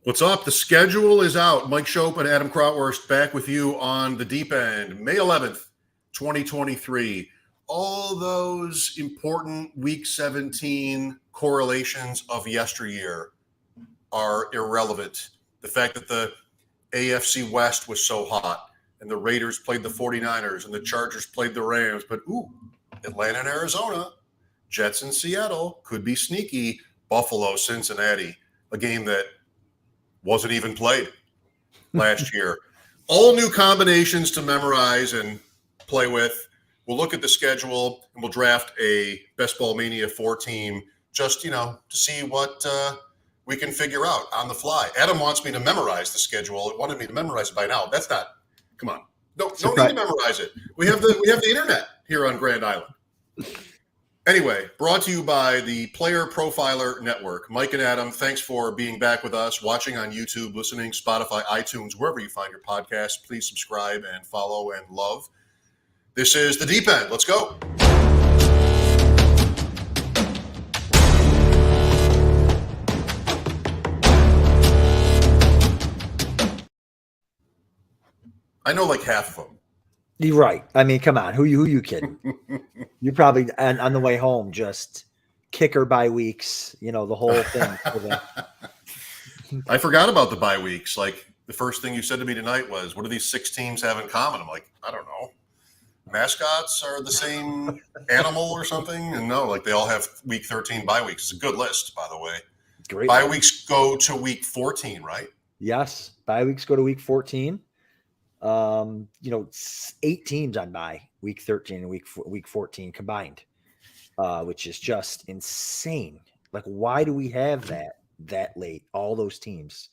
What's up? The schedule is out. Mike Schopp and Adam Krautwurst back with you on the deep end. May 11th, 2023. All those important Week 17 correlations of yesteryear are irrelevant. The fact that the AFC West was so hot and the Raiders played the 49ers and the Chargers played the Rams. But, Atlanta and Arizona, Jets and Seattle could be sneaky. Buffalo, Cincinnati, a game that wasn't even played last year. All new combinations to memorize and play with. We'll look at the schedule and we'll draft a Best Ball Mania 4 team just, to see what we can figure out on the fly. Adam wants me to memorize the schedule. It wanted me to memorize it by now. That's not, come on. No need to memorize it. We have the internet here on Grand Island. Anyway, brought to you by the Player Profiler Network. Mike and Adam, thanks for being back with us, watching on YouTube, listening, Spotify, iTunes, wherever you find your podcasts. Please subscribe and follow and love. This is The Deep End. Let's go. I know like half of them. You're right. I mean, come on. Who you kidding? You're probably on the way home, just kicker bye weeks, the whole thing. I forgot about the bye weeks. Like the first thing you said to me tonight was, what do these 6 teams have in common? I'm like, I don't know. Mascots are the same animal or something? And no, like they all have week 13 bye weeks. It's a good list, by the way. Great. Bye weeks go to week 14, right? Yes. Bye weeks go to week 14. 8 teams on bye week 13 and week 14 combined, which is just insane. Like, why do we have that late? All those teams,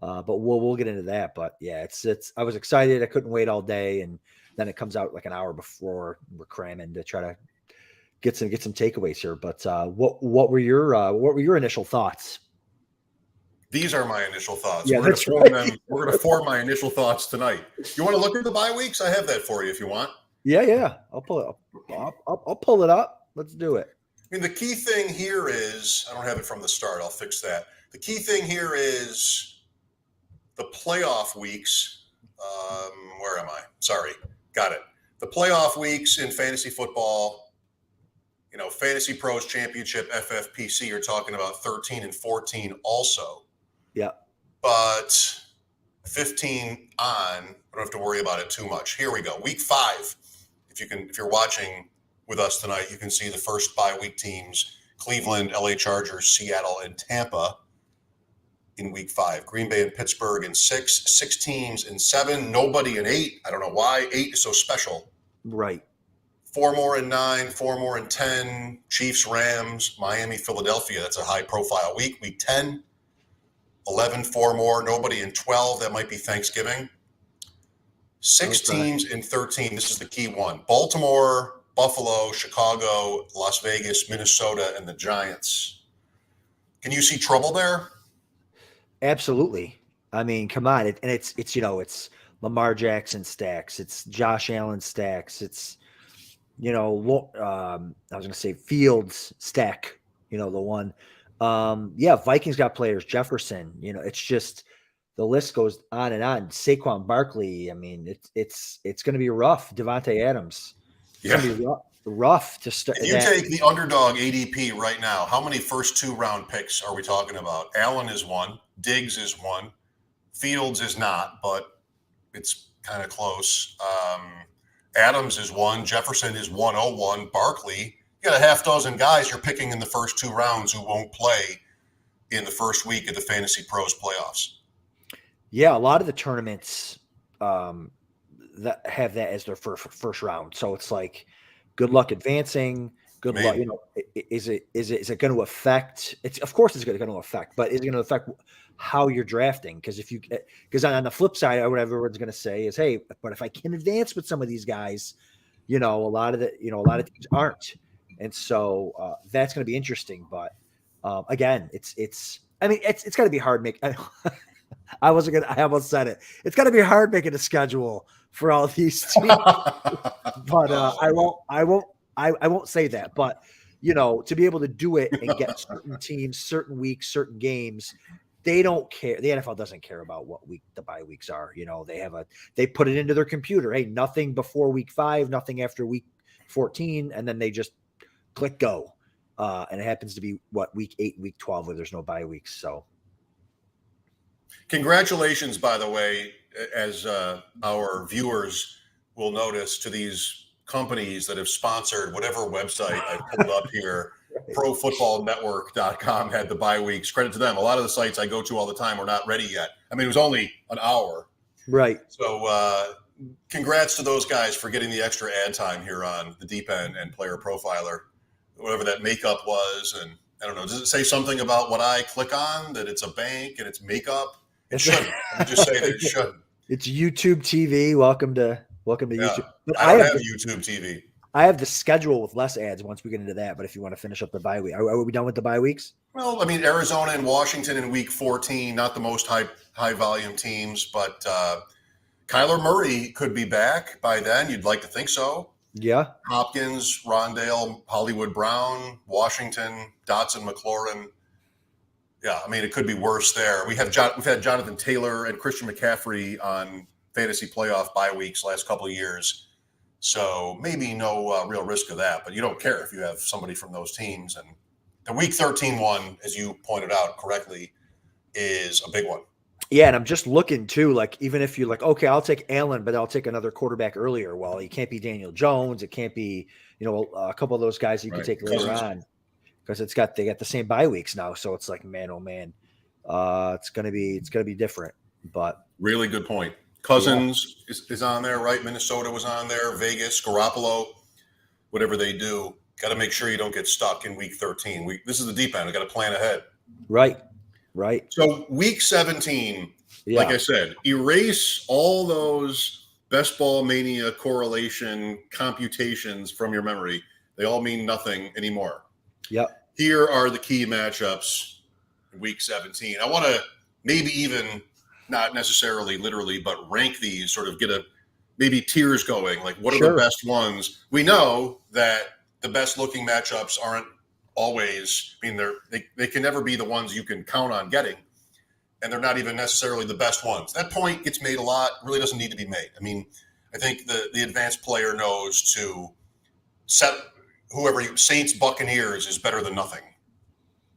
but we'll get into that. But yeah, it's. I was excited. I couldn't wait all day, and then it comes out like an hour before we're cramming to try to get some takeaways here. But what were your initial thoughts? These are my initial thoughts. Yeah, we're going to form my initial thoughts tonight. You want to look at the bye weeks? I have that for you if you want. Yeah. I'll pull it up. I'll pull it up. Let's do it. I mean, the key thing here is, I don't have it from the start. I'll fix that. The key thing here is the playoff weeks. Where am I? Sorry. Got it. The playoff weeks in fantasy football, Fantasy Pros Championship, FFPC, you're talking about 13 and 14 also. Yeah. But 15 on, I don't have to worry about it too much. Here we go. Week 5. If you're watching with us tonight, you can see the first bye week teams: Cleveland, LA Chargers, Seattle, and Tampa in week 5. Green Bay and Pittsburgh in 6 teams in 7, nobody in 8. I don't know why 8 is so special. Right. 4 more in 9, 4 more in 10. Chiefs, Rams, Miami, Philadelphia. That's a high profile week. Week 10. 11, 4 more, nobody in 12. That might be Thanksgiving. 6 teams in 13. This is the key one: Baltimore, Buffalo, Chicago, Las Vegas, Minnesota, and the Giants. Can you see trouble there? Absolutely. I mean, come on. It's Lamar Jackson stacks. It's Josh Allen stacks. It's, I was going to say Fields stack, the one. Vikings got players, Jefferson, it's just the list goes on and on. Saquon Barkley, I mean, it's going to be rough. Devontae Adams, it's going to be rough to start. If you take the underdog ADP right now, how many first 2 round picks are we talking about? Allen is 1, Diggs is 1, Fields is not, but it's kind of close. Adams is 1, Jefferson is 101, Barkley. You got a half dozen guys you're picking in the first 2 rounds who won't play in the first week of the Fantasy Pros playoffs. Yeah, a lot of the tournaments that have that as their first round. So it's like, good luck advancing. Good luck. Is it going to affect? Of course it's going to affect, but is it going to affect how you're drafting? Because on the flip side, what everyone's going to say is, hey, but if I can advance with some of these guys, a lot of teams aren't. And so that's going to be interesting. But again, it's got to be hard. I almost said it. It's got to be hard making a schedule for all these teams. But I won't say that. But to be able to do it and get certain teams, certain weeks, certain games, they don't care. The NFL doesn't care about what week the bye weeks are. They put it into their computer. Hey, nothing before week 5, nothing after week 14, and then they just click go. And it happens to be week 8, week 12, where there's no bye weeks. So, congratulations, by the way, as our viewers will notice, to these companies that have sponsored whatever website I pulled up here. Right. ProFootballNetwork.com had the bye weeks. Credit to them. A lot of the sites I go to all the time are not ready yet. I mean, it was only an hour. Right. So congrats to those guys for getting the extra ad time here on the Deep End and Player Profiler, whatever that makeup was. And I don't know, does it say something about what I click on, that it's a bank and it's makeup? It shouldn't. Let me just say that it shouldn't. It's YouTube TV. Welcome to YouTube. But I don't have YouTube TV. I have the schedule with less ads once we get into that. But if you want to finish up the bye week, are we done with the bye weeks? Well, I mean, Arizona and Washington in week 14, not the most high volume teams, but Kyler Murray could be back by then. You'd like to think so. Yeah. Hopkins, Rondale, Hollywood Brown, Washington, Dotson, McLaurin. Yeah, I mean, it could be worse there. We've had Jonathan Taylor and Christian McCaffrey on fantasy playoff bye weeks last couple of years. So maybe no real risk of that, but you don't care if you have somebody from those teams. And the week 13 one, as you pointed out correctly, is a big one. Yeah, and I'm just looking too, like, even if you're like, okay, I'll take Allen, but I'll take another quarterback earlier. Well, it can't be Daniel Jones. It can't be, a couple of those guys you can take later on, because they got the same bye weeks now. So it's like, man, oh man, it's gonna be different. But really good point. Cousins is on there, right? Minnesota was on there. Vegas, Garoppolo, whatever they do, got to make sure you don't get stuck in week 13. This is the deep end. We got to plan ahead. Right. So week 17, like I said, erase all those best ball mania correlation computations from your memory. They all mean nothing anymore. Yep. Here are the key matchups in week 17. I want to maybe even, not necessarily literally, but rank these, sort of get maybe tiers going. Like, what are the best ones? We know that the best looking matchups aren't always, I mean, they can never be the ones you can count on getting, and they're not even necessarily the best ones. That point gets made a lot, really doesn't need to be made. I mean, I think the advanced player knows to set Saints Buccaneers is better than nothing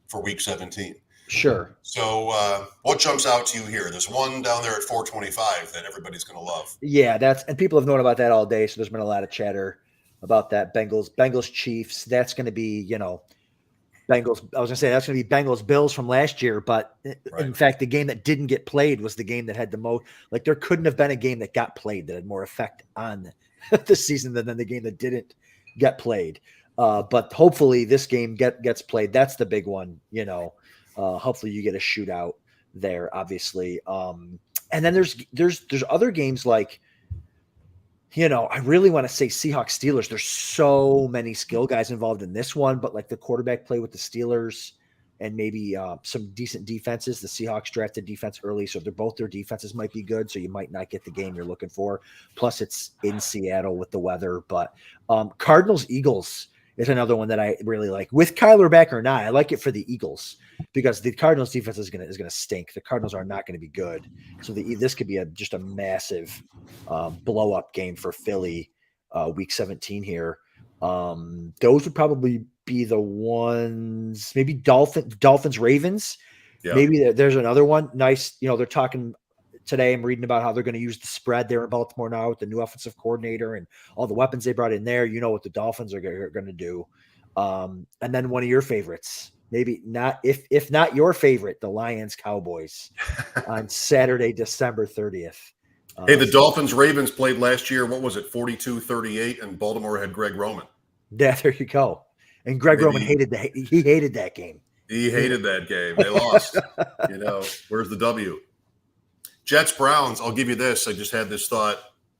for week 17. Sure. So what jumps out to you here? There's one down there at 425 that everybody's going to love. Yeah, and people have known about that all day. So there's been a lot of chatter about that. Bengals Chiefs. That's going to be, Bengals. I was going to say that's going to be Bengals Bills from last year. But in fact, the game that didn't get played was the game that had the most, like, there couldn't have been a game that got played that had more effect on the season than the game that didn't get played. But hopefully this game gets played. That's the big one, hopefully you get a shootout there, obviously. And then there's other games like, I really want to say Seahawks Steelers. There's so many skill guys involved in this one, but like the quarterback play with the Steelers and maybe some decent defenses. The Seahawks drafted defense early, so their defenses might be good. So you might not get the game you're looking for. Plus it's in Seattle with the weather, but Cardinals Eagles is another one that I really like. With Kyler back or not, I like it for the Eagles because the Cardinals defense is gonna stink. The Cardinals are not going to be good, so this could be just a massive blow up game for Philly week 17 here. Those would probably be the ones. Maybe Dolphins Ravens. Yeah. Maybe there's another one. Nice. They're talking. Today, I'm reading about how they're going to use the spread there in Baltimore now with the new offensive coordinator and all the weapons they brought in there. You know what the Dolphins are going to do. And then one of your favorites, maybe not, if not your favorite, the Lions Cowboys on Saturday, December 30th. Hey, the Dolphins Ravens played last year. What was it? 42-38, and Baltimore had Greg Roman. Yeah, there you go. And Greg Roman hated that game. He hated that game. They lost. Where's the W? Jets Browns, I'll give you this. I just had this thought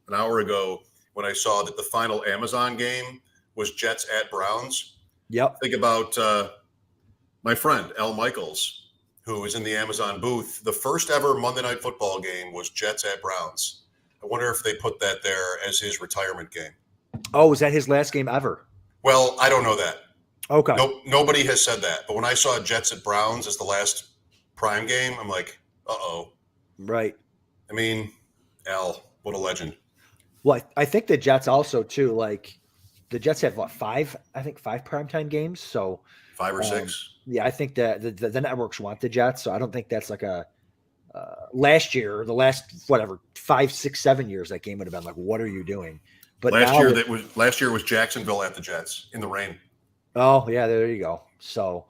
an hour ago when I saw that the final Amazon game was Jets at Browns. Yep. Think about my friend, Al Michaels, who was in the Amazon booth. The first ever Monday Night Football game was Jets at Browns. I wonder if they put that there as his retirement game. Oh, was that his last game ever? Well, I don't know that. Okay. Nobody has said that. But when I saw Jets at Browns as the last prime game, I'm like, uh-oh. Right. I mean, Al, what a legend. Well, I think the Jets also too, like the Jets have what, five primetime games. So 5 or 6. yeah, I think that the networks want the Jets. So I don't think that's like a last year or the last whatever 5, 6, 7 years that game would have been like, what are you doing? But Last now year was Jacksonville at the Jets in the rain. oh yeah, there you go. So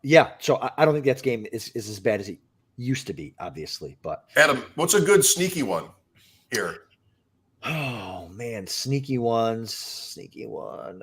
yeah, so I don't think that game is as bad as it used to be, obviously, but Adam, what's a good sneaky one here? oh man, sneaky one.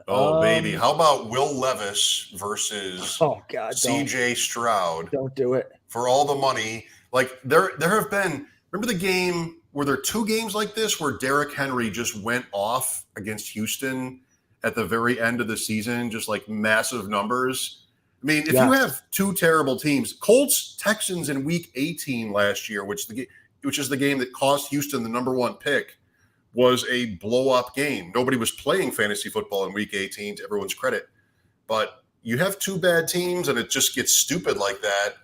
Oh baby, how about Will Levis versus Oh God, CJ Stroud don't do it. for all the money? Like there have been. Remember the game? Were there 2 games like this where Derrick Henry just went off against Houston at the very end of the season, just like massive numbers? I mean, if you have 2 terrible teams, Colts Texans in Week 18 last year, which is the game that cost Houston the #1 pick, was a blow-up game. Nobody was playing fantasy football in Week 18, to everyone's credit. But you have 2 bad teams, and it just gets stupid like that.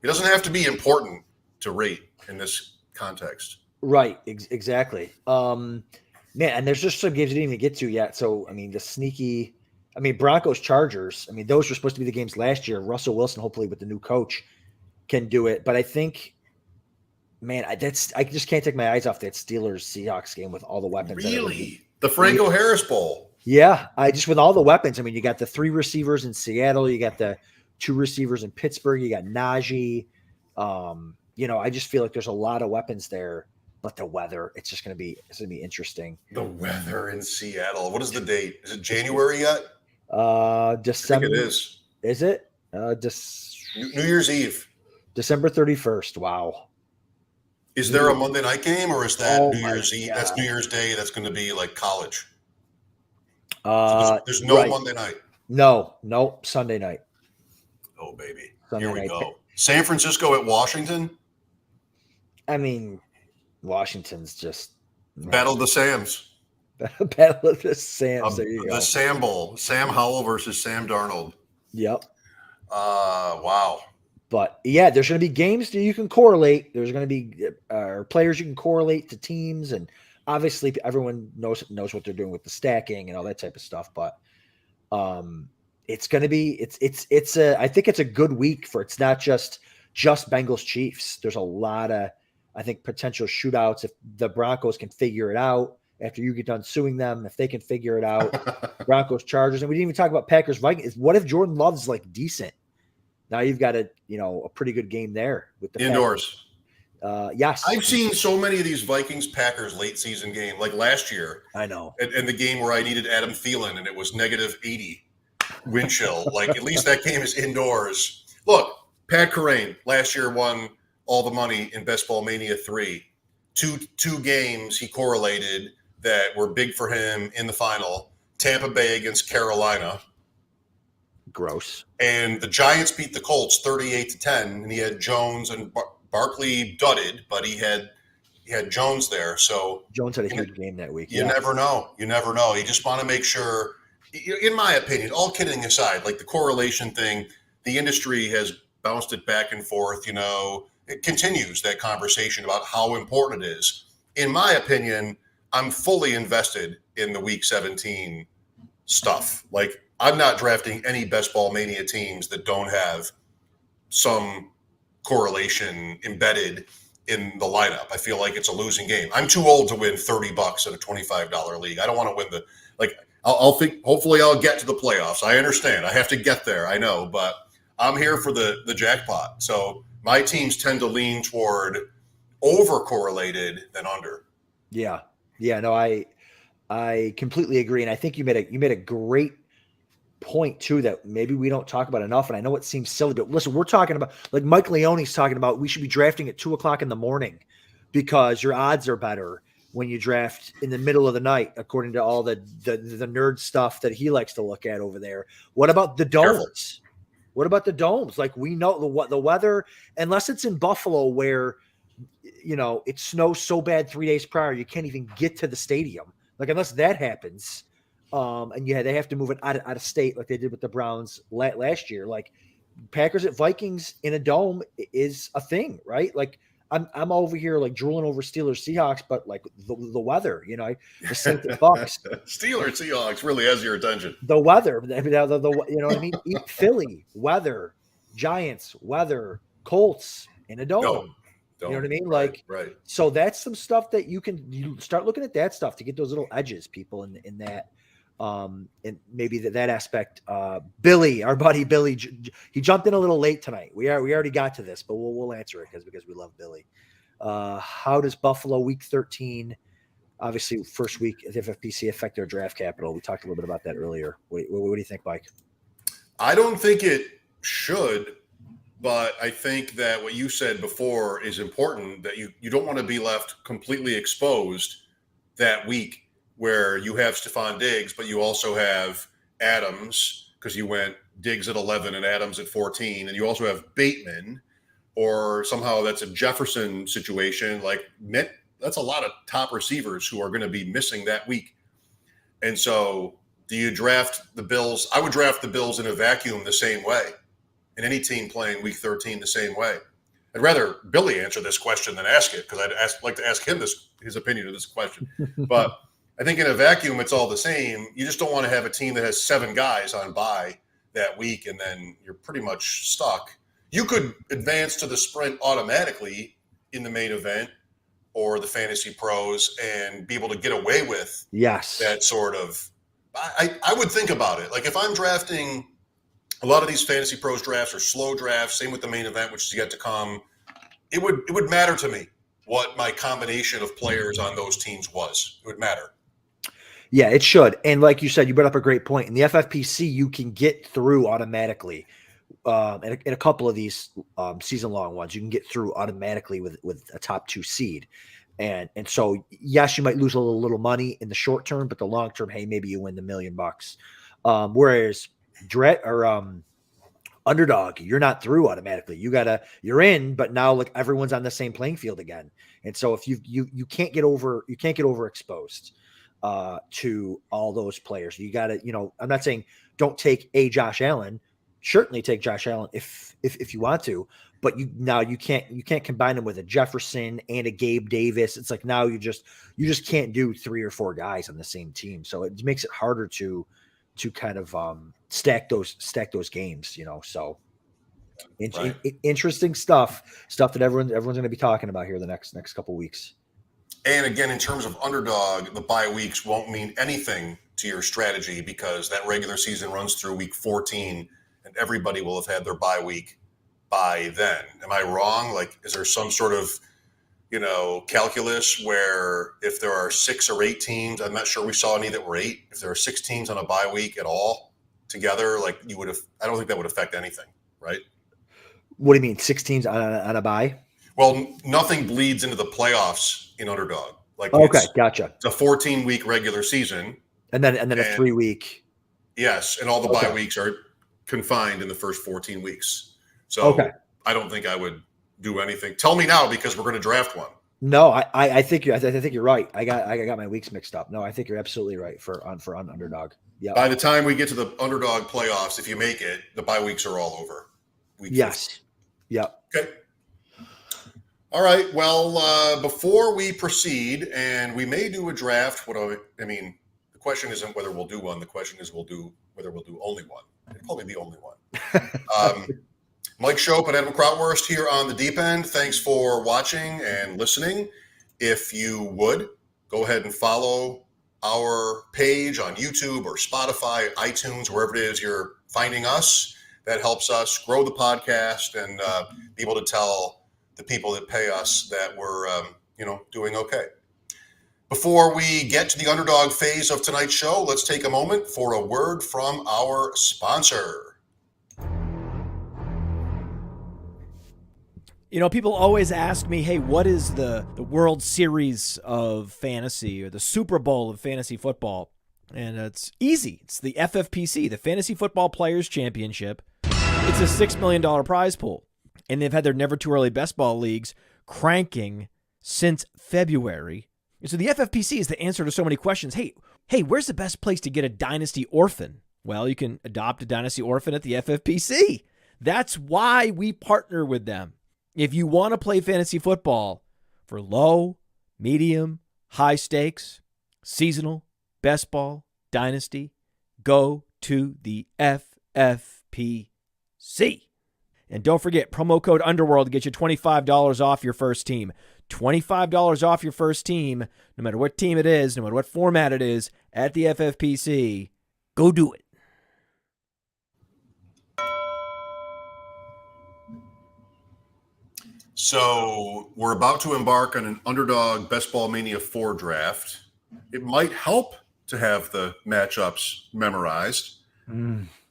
It doesn't have to be important to rate in this context. Right, exactly. Man, and there's just some games we didn't even get to yet. So, I mean, Broncos, Chargers, I mean, those were supposed to be the games last year. Russell Wilson, hopefully with the new coach, can do it. But I think, man, I just can't take my eyes off that Steelers Seahawks game with all the weapons. Really? The Franco Harris Bowl. Yeah, with all the weapons. I mean, you got the 3 receivers in Seattle, you got the 2 receivers in Pittsburgh, you got Najee. I just feel like there's a lot of weapons there. But the weather, it's going to be interesting. The weather in Seattle. What is the date? Is it January yet? December. I think it is. Is it? New Year's Eve. December 31st. Wow. Is there a Monday night game, or is that New Year's Eve? God. That's New Year's Day. That's going to be like college. So there's no Monday night. No, Sunday night. Oh, baby. Sunday Here we night. go. San Francisco at Washington. I mean, Washington's just Battle of the Sams. Battle of the Sams. There you go. The Sam Bowl. Sam Howell versus Sam Darnold. Yep. Wow. But yeah, there's going to be games that you can correlate. There's going to be players you can correlate to teams, and obviously everyone knows what they're doing with the stacking and all that type of stuff. But it's going to be I think it's a good week for. It's not just Bengals Chiefs. There's a lot of, I think, potential shootouts if the Broncos can figure it out after you get done suing them. If they can figure it out, Broncos Chargers, and we didn't even talk about Packers Vikings. What if Jordan Love's like decent? Now you've got a pretty good game there with the indoors. Yes, I've seen so many of these Vikings Packers late season game, like last year. I know, and the game where I needed Adam Thielen and it was -80 wind chill. Like at least that game is indoors. Look, Pat Kerrane last year won all the money in Best Ball Mania 3. Two games he correlated that were big for him in the final. Tampa Bay against Carolina. Gross. And the Giants beat the Colts 38-10, and he had Jones and Barkley dudded, but he had Jones there. So Jones had a huge game that week. You never know. You never know. You just want to make sure, in my opinion, all kidding aside, like the correlation thing, the industry has bounced it back and forth. It continues that conversation about how important it is. In my opinion, I'm fully invested in the Week 17 stuff. Like, I'm not drafting any Best Ball Mania teams that don't have some correlation embedded in the lineup. I feel like it's a losing game. I'm too old to win $30 at a $25 league. I don't want to win I'll think, hopefully I'll get to the playoffs. I understand. I have to get there. I know, but I'm here for the jackpot. So my teams tend to lean toward over correlated than under. Yeah. No, I completely agree. And I think you made a great point too that maybe we don't talk about enough. And I know it seems silly, but listen, we're talking about, like Mike Leone's talking about, we should be drafting at 2:00 in the morning because your odds are better when you draft in the middle of the night, according to all the nerd stuff that he likes to look at over there. What about the domes? Careful. What about the domes? Like, we know the weather, unless it's in Buffalo where, it snows so bad 3 days prior, you can't even get to the stadium. Like, unless that happens, and they have to move it out of state like they did with the Browns last year. Like, Packers at Vikings in a dome is a thing, right? Like I'm over here like drooling over Steelers Seahawks, but like the weather, the Saints at Bucks. Steelers Seahawks really has your attention. The weather, you know what I mean? Philly weather, Giants weather, Colts in a dome. You know what I mean? Like, right. So that's some stuff that you start looking at that stuff to get those little edges, people, in that. And maybe that aspect. Billy, our buddy Billy, he jumped in a little late tonight. We already got to this, but we'll answer it because we love Billy. How does Buffalo Week 13, obviously first week at the FFPC, affect their draft capital? We talked a little bit about that earlier. What do you think, Mike? I don't think it should, but I think that what you said before is important. That you don't want to be left completely exposed that week, where you have Stephon Diggs, but you also have Adams, because you went Diggs at 11 and Adams at 14, and you also have Bateman, or somehow that's a Jefferson situation. Like, that's a lot of top receivers who are going to be missing that week. And so do you draft the Bills? I would draft the Bills in a vacuum the same way, and any team playing Week 13 the same way. I'd rather Billy answer this question than ask it, because I'd like to ask him his opinion of this question. But I think in a vacuum, it's all the same. You just don't want to have a team that has 7 guys on bye that week, and then you're pretty much stuck. You could advance to the sprint automatically in the main event or the Fantasy Pros and be able to get away with that sort of – I would think about it. Like, if I'm drafting – a lot of these Fantasy Pros drafts are slow drafts, same with the main event, which is yet to come. It would matter to me what my combination of players on those teams was. It would matter. Yeah, it should. And like you said, you brought up a great point. In the FFPC, you can get through automatically. In a couple of these season-long ones, you can get through automatically with a top 2 seed. And so, yes, you might lose a little money in the short term, but the long term, hey, maybe you win the $1 million. Whereas Underdog, you're not through automatically. You're in, but now like everyone's on the same playing field again. And so if you can't get overexposed to all those players. You got to, I'm not saying don't take a Josh Allen. Certainly take Josh Allen if you want to, but you can't combine them with a Jefferson and a Gabe Davis. It's like now you just can't do 3 or 4 guys on the same team. So it makes it harder to kind of stack those games, So interesting stuff that everyone's going to be talking about here the next couple of weeks. And again, in terms of Underdog, the bye weeks won't mean anything to your strategy because that regular season runs through week 14 and everybody will have had their bye week by then. Am I wrong? Like, is there some sort of, calculus where if there are 6 or 8 teams, I'm not sure we saw any that were 8. If there are 6 teams on a bye week at all together, like I don't think that would affect anything, right? What do you mean 6 teams on a bye? Well, nothing bleeds into the playoffs in Underdog. Like, okay, gotcha. It's a 14-week regular season, and then a 3-week. Yes, and all the bye weeks are confined in the first 14 weeks. So I don't think I would do anything. Tell me now because we're going to draft one. No, I think you're right. I got my weeks mixed up. No, I think you're absolutely right for Underdog. Yeah. By the time we get to the Underdog playoffs, if you make it, the bye weeks are all over. Yes. Yeah. Okay. All right. Well, before we proceed, and we may do a draft. The question isn't whether we'll do one. The question is whether we'll do only one. It'll probably be only one. Mike Shope and Adam Krautwurst here on the Deep End. Thanks for watching and listening. If you would, go ahead and follow our page on YouTube or Spotify, iTunes, wherever it is you're finding us. That helps us grow the podcast and be able to tell the people that pay us that we're, doing okay. Before we get to the Underdog phase of tonight's show, let's take a moment for a word from our sponsor. People always ask me, hey, what is the World Series of fantasy or the Super Bowl of fantasy football? And it's easy. It's the FFPC, the Fantasy Football Players Championship. It's a $6 million prize pool. And they've had their Never Too Early Best Ball leagues cranking since February. So the FFPC is the answer to so many questions. Hey, where's the best place to get a Dynasty Orphan? Well, you can adopt a Dynasty Orphan at the FFPC. That's why we partner with them. If you want to play fantasy football for low, medium, high stakes, seasonal, best ball, dynasty, go to the FFPC. And don't forget, promo code Underworld to get you $25 off your first team. $25 off your first team, no matter what team it is, no matter what format it is, at the FFPC. Go do it. So we're about to embark on an Underdog Best Ball Mania 4 draft. It might help to have the matchups memorized.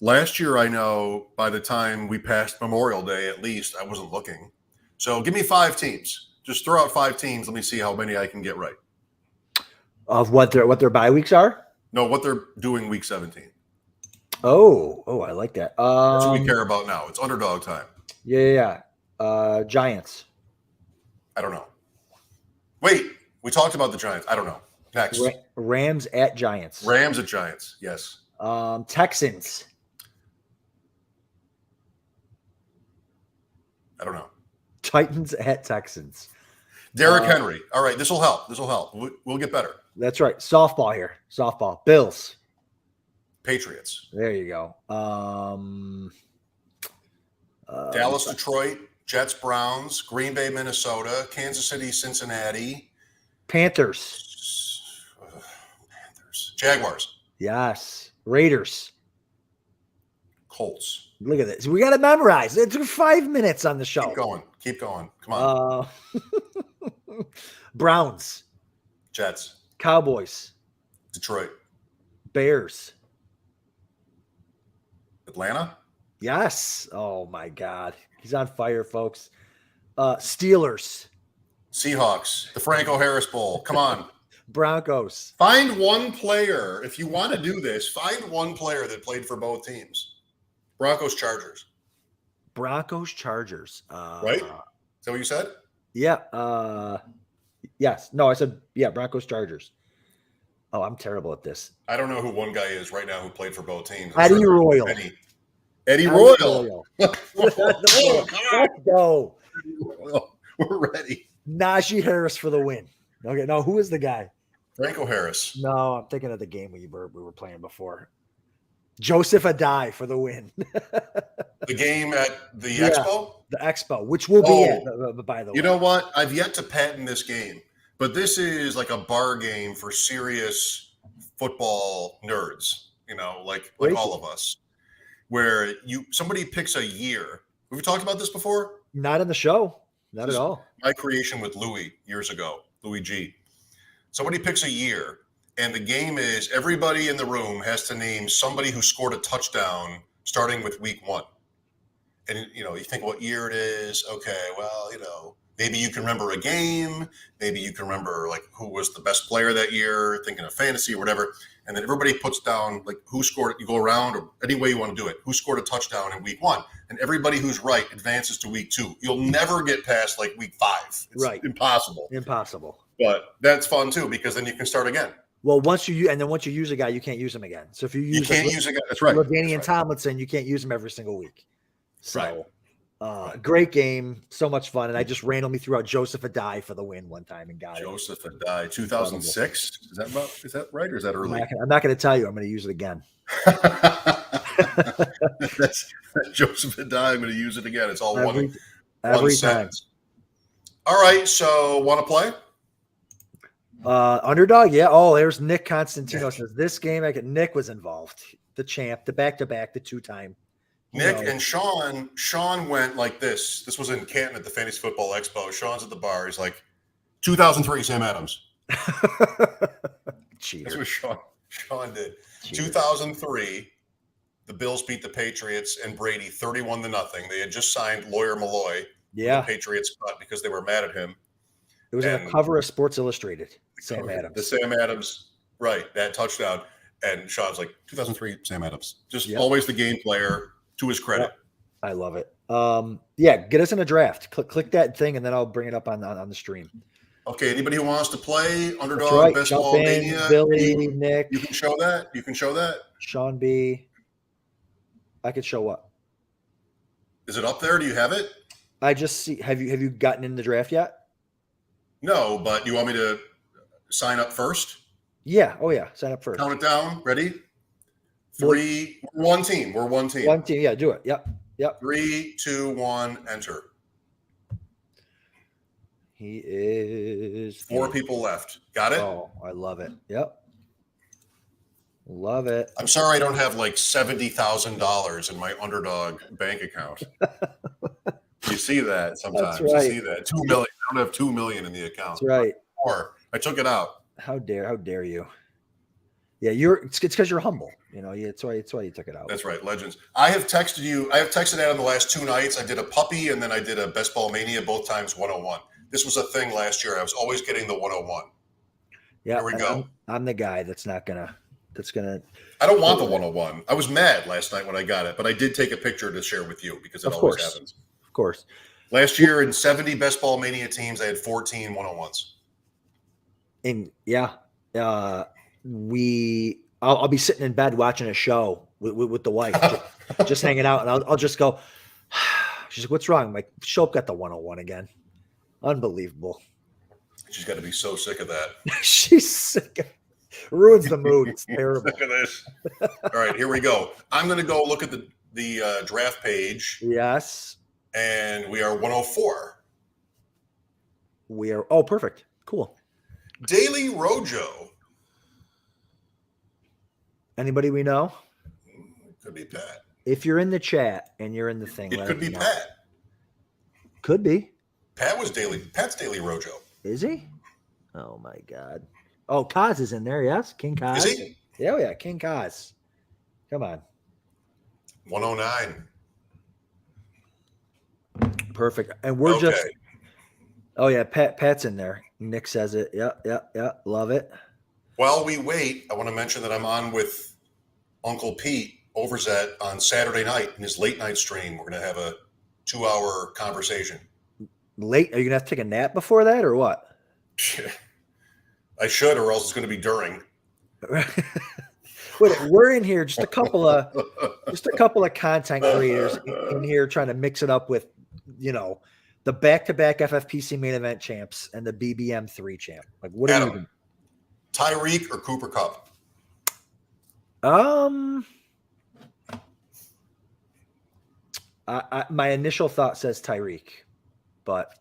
Last year, I know by the time we passed Memorial Day, at least, I wasn't looking. So give me 5 teams. Just throw out 5 teams. Let me see how many I can get right. Of what their bye weeks are? No, what they're doing week 17. Oh, I like that. That's what we care about now. It's Underdog time. Yeah. Giants. I don't know. Wait, we talked about the Giants. I don't know. Next. Rams at Giants. Rams at Giants. Yes. Texans. I don't know. Titans at Texans. Derrick Henry. All right, this will help. We'll get better. That's right. Softball here. Softball. Bills. Patriots. There you go. Dallas, Detroit, Jets, Browns, Green Bay, Minnesota, Kansas City, Cincinnati. Panthers. Jaguars. Yes. Raiders. Colts. Look at this. We got to memorize. It took 5 minutes on the show. Keep going. Come on. Browns. Jets. Cowboys. Detroit. Bears. Atlanta. Yes. Oh, my God. He's on fire, folks. Steelers. Seahawks. The Franco Harris Bowl. Come on. Broncos. Find one player. If you want to do this, find one player that played for both teams. Broncos, Chargers. Chargers. Right? Is that what you said? Yeah. Yes. No, I said, Broncos, Chargers. Oh, I'm terrible at this. I don't know who one guy is right now who played for both teams. Eddie Royal. Eddie Royal. Let's go. We're ready. Najee Harris for the win. Okay. No, who is the guy? Franco Harris. No, I'm thinking of the game we were playing before. Joseph Adai for the win. The game at the Expo? The Expo, which will be at, by the way. You know what? I've yet to patent this game, but this is like a bar game for serious football nerds, like all of us, where somebody picks a year. Have we talked about this before? Not in the show. Not at all. My creation with Louis years ago, Louis G. Somebody picks a year. And the game is everybody in the room has to name somebody who scored a touchdown starting with week 1. And, you think what year it is. Okay, well, maybe you can remember a game. Maybe you can remember, who was the best player that year, thinking of fantasy or whatever. And then everybody puts down, who scored it. You go around or any way you want to do it. Who scored a touchdown in week 1. And everybody who's right advances to week 2. You'll never get past, week 5. It's impossible. Impossible. But that's fun, too, because then you can start again. Well, once you use a guy, you can't use him again. So if you can't use a guy, that's right. LaDainian Tomlinson, you can't use him every single week. So, great game, so much fun, and I just randomly threw out Joseph Adai for the win one time and got Joseph Adai, 2006. Is that right, or is that early? I'm not going to tell you. I'm going to use it again. That's Joseph Adai. I'm going to use it again. It's all every one sentence. All right. So, want to play? Underdog, yeah. Oh, there's Nick Constantino says this game. Nick was involved. The champ, the back-to-back, the 2-time. Nick and Sean. Sean went like this. This was in Canton at the Fantasy Football Expo. Sean's at the bar. He's like, 2003, Sam Adams. Cheater. That's what Sean did. Cheater. 2003, the Bills beat the Patriots and Brady 31-0. They had just signed Lawyer Malloy. Yeah. The Patriots cut because they were mad at him. It was on the cover of Sports Illustrated. Sam Adams. The Sam Adams, right, that touchdown. And Sean's like, 2003, Sam Adams. Just always the game player, to his credit. Yep. I love it. Get us in a draft. Click that thing, and then I'll bring it up on the stream. Okay, anybody who wants to play Underdog Best Ball Mania, Billy, Nick. You can show that. Sean B. I could show what? Is it up there? Do you have it? I just see. Have you gotten in the draft yet? No, but you want me to sign up first? Yeah. Oh yeah. Sign up first. Count it down. Ready? 3. We're one team. We're one team. One team. Yeah. Do it. Yep. 3, 2, 1. Enter. He is 4 people left. Got it? Oh, I love it. Yep. Love it. I'm sorry I don't have like $70,000 in my Underdog bank account. You see that sometimes. That's right. You see that. 2 million. I don't have 2 million in the account. That's right. Or I took it out. How dare you? Yeah, it's because you're humble. You know, it's why you took it out. That's right, legends. I have texted you. I have texted Adam the last 2 nights. I did a puppy and then I did a Best Ball Mania, both times 101. This was a thing last year. I was always getting the 101. Yeah, here we go. I'm the guy that's gonna. I don't want the 101. I was mad last night when I got it, but I did take a picture to share with you because it always happens. Of course. Last year in 70 Best Ball Mania teams, I had 14 101s. And yeah, I'll be sitting in bed watching a show with the wife, just hanging out, and I'll just go. She's like, "What's wrong?" I'm like, Shope got the 101 again. Unbelievable. She's got to be so sick of that. She's sick. Ruins the mood. It's terrible. Sick of this. All right, here we go. I'm going to go look at the draft page. Yes. And we are 104. We are. Oh, perfect. Cool. Daily Rojo. Anybody we know? Could be Pat. If you're in the chat and you're in the thing, it could be Pat. Could be. Pat's Daily Rojo. Is he? Oh my God. Oh, Kaz is in there. Yes, King Kaz. Is he? Yeah, King Kaz. Come on. 109. Perfect. And we're just. Oh yeah, Pat's in there. Nick says it. Yeah. Love it. While we wait, I want to mention that I'm on with Uncle Pete Overzet on Saturday night in his late night stream. We're going to have a 2-hour conversation. Late? Are you going to have to take a nap before that or what? I should, or else it's going to be during. Wait, we're in here just a couple of content creators in here trying to mix it up with, the back-to-back FFPC main event champs and the BBM 3 champ. Like, what are you doing? Tyreek or Cooper Kupp? My initial thought says Tyreek, but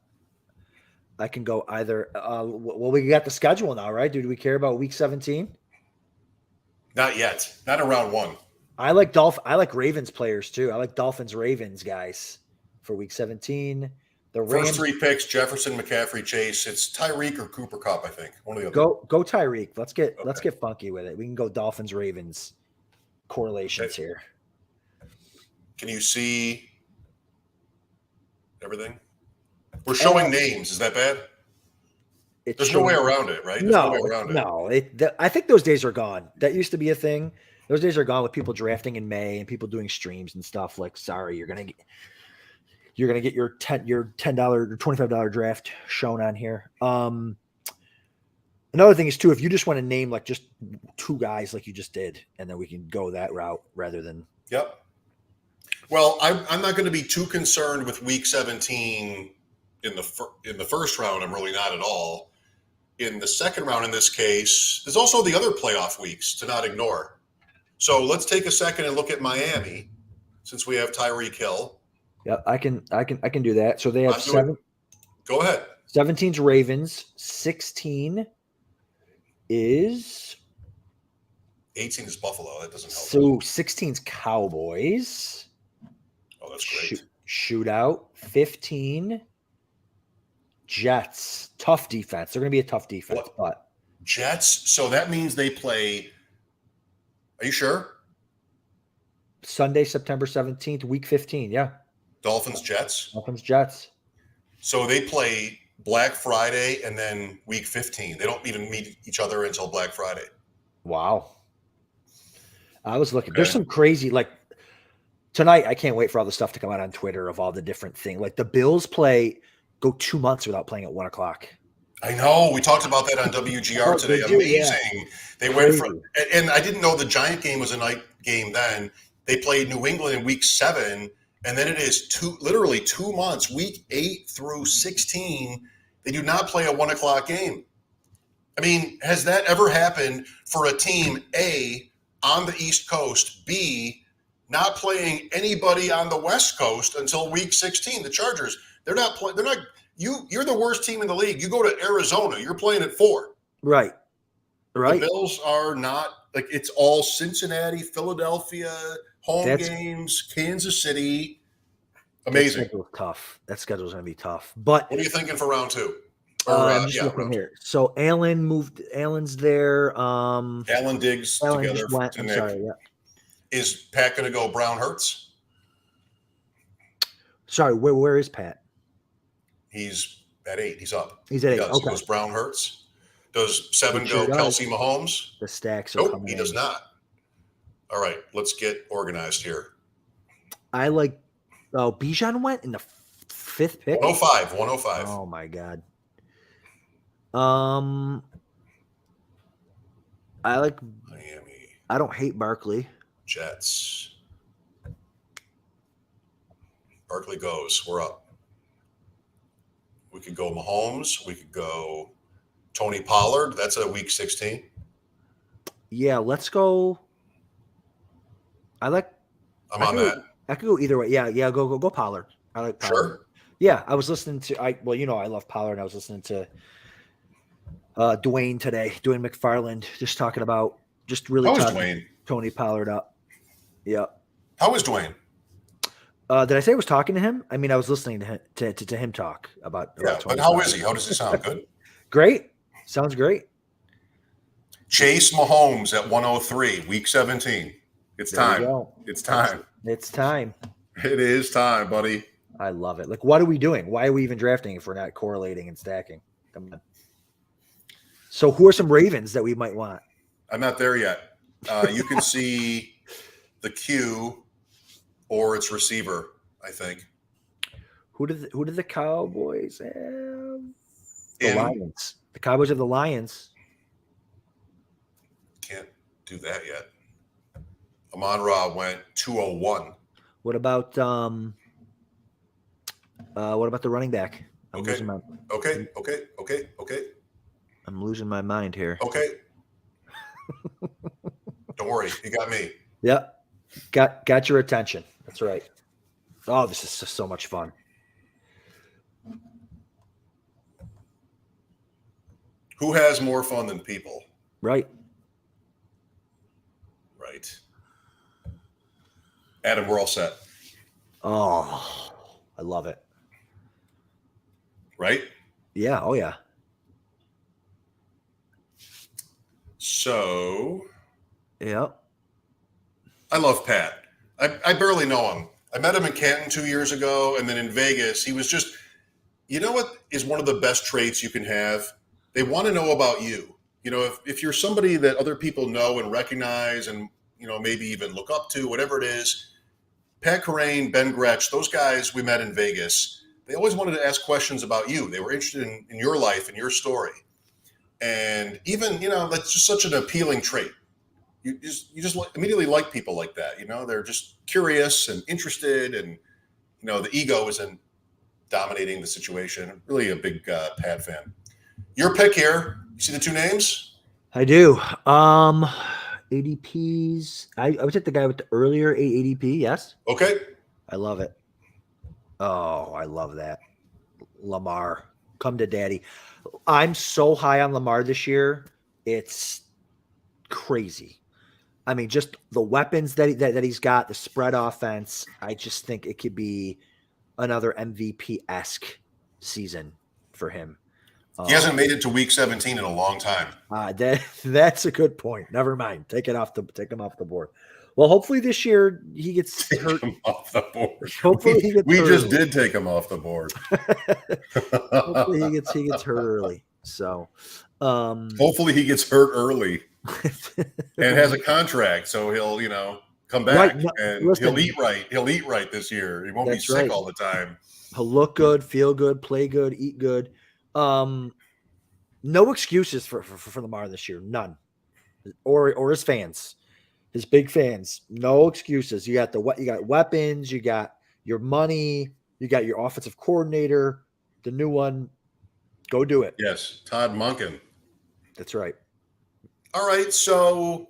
I can go either. Well, we got the schedule now, right? Do we care about week 17? Not yet. Not in round 1. I like Ravens players too. I like Dolphins Ravens guys for week 17. The Rams, first 3 picks: Jefferson, McCaffrey, Chase. It's Tyreek or Cooper Kupp, I think. One of the other. Go Tyreek. Let's get funky with it. We can go Dolphins Ravens correlations here. Can you see everything? We're showing names. Is that bad? There's no way around it, right? There's no way around it. I think those days are gone. That used to be a thing. Those days are gone with people drafting in May and people doing streams and stuff. Like, sorry, you're gonna get your $10 or $25 draft shown on here. Another thing is too, if you just want to name like just 2 guys like you just did, and then we can go that route rather than. Yep. Well, I'm not going to be too concerned with week 17 in the first round. I'm really not at all. In the second round, in this case, there's also the other playoff weeks to not ignore. So let's take a second and look at Miami, since we have Tyreek Hill. Yeah, I can do that. So they have 7. Go ahead. 17's Ravens. 16 is 18 is Buffalo. That doesn't help. So 16's Cowboys. Oh, that's great. Shootout. 15 Jets. Tough defense. They're going to be a tough defense, but Jets. So that means they play. Are you sure? Sunday, September 17th, week 15. Yeah. Dolphins, Jets. So they play Black Friday and then week 15. They don't even meet each other until Black Friday. Wow. I was looking. Okay. There's some crazy, like tonight, I can't wait for all the stuff to come out on Twitter of all the different things. Like the Bills go 2 months without playing at 1 o'clock. I know. We talked about that on WGR today. Amazing. Yeah. They went from, and I didn't know the Giant game was a night game then. They played New England in week 7, And then it is literally 2 months, week 8 through 16. They do not play a 1 o'clock game. I mean, has that ever happened for a team, A, on the East Coast, B, not playing anybody on the West Coast until week 16? The Chargers, they're not playing. They're not. You're the worst team in the league. You go to Arizona, you're playing at 4. Right. The Bills are not, like, it's all Cincinnati, Philadelphia, home games, Kansas City. Amazing. That schedule's tough. That schedule's going to be tough. But what are you thinking for round 2? I'm just looking here. So Allen's there. Allen Diggs together. I'm sorry. Yeah. Is Pat going to go Brown Hurts? Sorry, where is Pat? He's at 8. He's up. He's at 8. Okay. He goes Brown Hurts. Does 7 go Kelsey Mahomes? The stacks are coming. He does not. All right, let's get organized here. I like. Oh, Bijan went in the 5th pick. 105. Oh my God. I like Miami. I don't hate Barkley. Jets. Barkley goes. We're up. We could go Mahomes. We could go Tony Pollard. That's a week 16. Yeah, let's go. I'm on that. I could go either way. Yeah, go Pollard. I like Pollard. Sure. Yeah, I was listening to I love Pollard, and I was listening to Dwayne McFarland, just talking about really Tony Pollard up. Yeah. How is Dwayne? Did I say I was talking to him? I mean, I was listening to him talk about. Yeah, but how is he? How does he sound? Good. Great. Sounds great. Chase Mahomes at 103, week 17. It's time. It's time. It's time. It is time, buddy. I love it. Like, what are we doing? Why are we even drafting if we're not correlating and stacking? Come on. So who are some Ravens that we might want? I'm not there yet. You can see the Q or its receiver, I think. Who did the Cowboys have? The Lions. The Cowboys have the Lions. Can't do that yet. Amon-Ra went 201. What about the running back? Okay. I'm losing my mind here. Okay. Don't worry, you got me. Yep. Got your attention. That's right. Oh, this is just so much fun. Who has more fun than people? Right. Adam, we're all set. Oh, I love it. Right? Yeah. Oh, yeah. So. Yeah. I love Pat. I barely know him. I met him in Canton 2 years ago, and then in Vegas, he was just, you know what is one of the best traits you can have? They want to know about you. You know, if you're somebody that other people know and recognize and, you know, maybe even look up to, whatever it is, Pat Kerrane, Ben Gretsch, those guys we met in Vegas, they always wanted to ask questions about you. They were interested in your life and your story. And even, you know, that's just such an appealing trait. You just immediately like people like that. You know, they're just curious and interested, and, you know, the ego isn't dominating the situation. Really a big Pat fan. Your pick here. You see the 2 names? I do. ADPs. I would take the guy with the earlier ADP. Yes. Okay. I love it. Oh, I love that. Lamar, come to daddy. I'm so high on Lamar this year. It's crazy. I mean, just the weapons that he's got, the spread offense. I just think it could be another MVP-esque season for him. He hasn't made it to week 17 in a long time. That's a good point. Never mind. Take him off the board. Well, hopefully this year he gets hurt. Take him off the board. Hopefully he gets we hurt just early. did take him off the board. Hopefully he gets hurt early. So hopefully he gets hurt early and has a contract, so he'll, you know, come back and he'll eat right. He'll eat right this year. He won't be sick all the time. He'll look good, feel good, play good, eat good. No excuses for Lamar this year. None. Or his fans. His big fans. No excuses. You got weapons, you got your money. You got your offensive coordinator, the new one. Go do it. Yes, Todd Monken. That's right. All right, so